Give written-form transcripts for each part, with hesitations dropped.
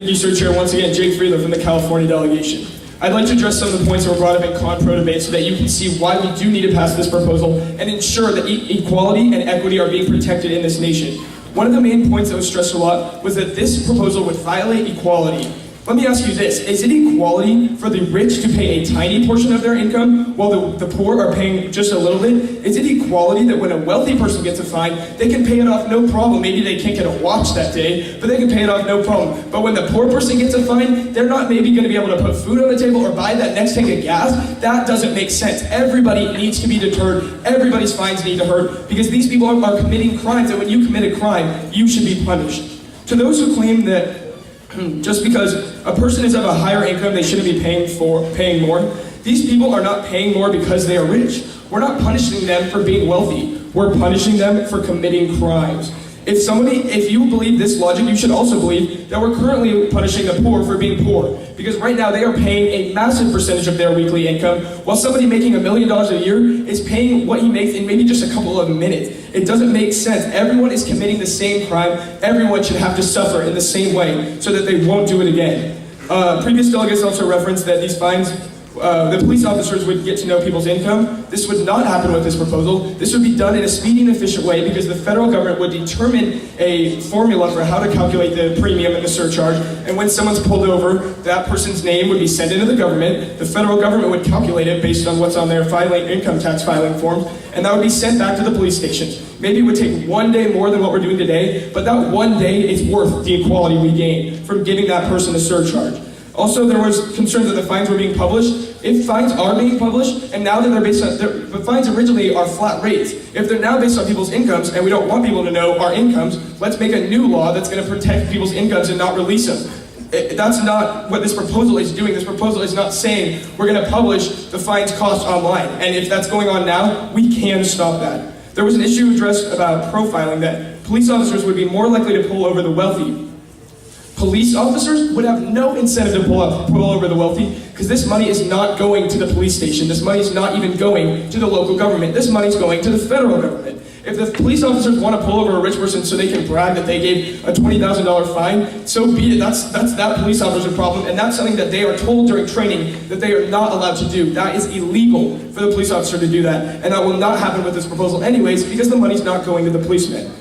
Thank you, Sir Chair. Once again, Jake Friedler from the California delegation. I'd like to address some of the points that were brought up in Con-Pro debate so that you can see why we do need to pass this proposal and ensure that equality and equity are being protected in this nation. One of the main points that was stressed a lot was that this proposal would violate equality. Let me ask you this, is it equality for the rich to pay a tiny portion of their income while the poor are paying just a little bit? Is it equality that when a wealthy person gets a fine, they can pay it off no problem? Maybe they can't get a watch that day, but they can pay it off no problem. But when the poor person gets a fine, they're not maybe going to be able to put food on the table or buy that next tank of gas. That doesn't make sense. Everybody needs to be deterred. Everybody's fines need to hurt because these people are committing crimes, and when you commit a crime, you should be punished. To those who claim that just because a person is of a higher income, they shouldn't be paying more. These people are not paying more because they are rich. We're not punishing them for being wealthy. We're punishing them for committing crimes. If you believe this logic, you should also believe that we're currently punishing the poor for being poor. Because right now they are paying a massive percentage of their weekly income, while somebody making $1 million a year is paying what he makes in maybe just a couple of minutes. It doesn't make sense. Everyone is committing the same crime. Everyone should have to suffer in the same way so that they won't do it again. Previous delegates also referenced that these fines, the police officers would get to know people's income. This would not happen with this proposal. This would be done in a speedy and efficient way because the federal government would determine a formula for how to calculate the premium and the surcharge. And when someone's pulled over, that person's name would be sent into the government. The federal government would calculate it based on what's on their income tax filing forms, and that would be sent back to the police stations. Maybe it would take one day more than what we're doing today, but that one day is worth the equality we gain from giving that person a surcharge. Also, there was concern that the fines were being published. If fines are being published, and now that they're based on, the fines originally are flat rates. If they're now based on people's incomes, and we don't want people to know our incomes, let's make a new law that's going to protect people's incomes and not release them. That's not what this proposal is doing. This proposal is not saying we're going to publish the fines cost online. And if that's going on now, we can stop that. There was an issue addressed about profiling, that police officers would be more likely to pull over the wealthy. Police officers would have no incentive to pull over the wealthy because this money is not going to the police station. This money is not even going to the local government. This money is going to the federal government. If the police officers want to pull over a rich person so they can brag that they gave a $20,000 fine, so be it. That's that police officer's problem, and that's something that they are told during training that they are not allowed to do. That is illegal for the police officer to do that, and that will not happen with this proposal anyways because the money's not going to the policeman.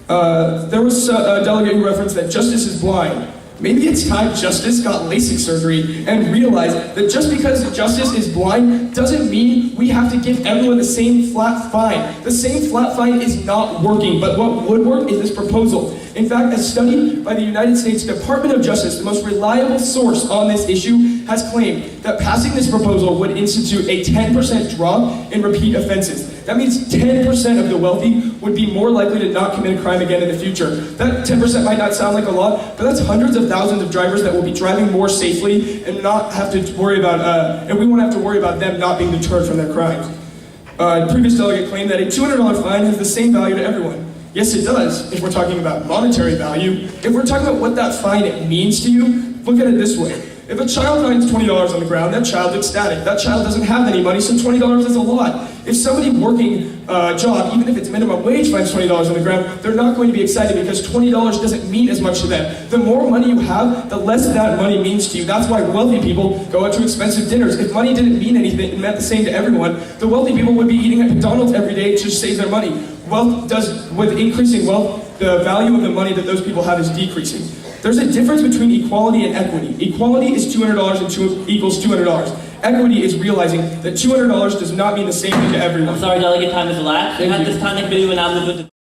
There was a delegate who referenced that justice is blind. Maybe it's time justice got LASIK surgery and realized that just because justice is blind doesn't mean we have to give everyone the same flat fine. The same flat fine is not working, but what would work is this proposal. In fact, a study by the United States Department of Justice, the most reliable source on this issue, has claimed that passing this proposal would institute a 10% drop in repeat offenses. That means 10% of the wealthy would be more likely to not commit a crime again in the future. That 10% might not sound like a lot, but that's hundreds of thousands of drivers that will be driving more safely and not have to worry about, and we won't have to worry about them not being deterred from their crimes. Previous delegate claimed that a $200 fine has the same value to everyone. Yes, it does, if we're talking about monetary value. If we're talking about what that fine means to you, look at it this way. If a child finds $20 on the ground, that child's ecstatic. That child doesn't have any money, so $20 is a lot. If somebody working a job, even if it's minimum wage, finds $20 on the ground, they're not going to be excited because $20 doesn't mean as much to them. The more money you have, the less that money means to you. That's why wealthy people go out to expensive dinners. If money didn't mean anything, it meant the same to everyone, the wealthy people would be eating at McDonald's every day to save their money. With increasing wealth, the value of the money that those people have is decreasing. There's a difference between equality and equity. Equality is $200 and equals $200. Equity is realizing that $200 does not mean the same thing to everyone. I'm sorry, delegate, time has elapsed. At this time, the committee will now move into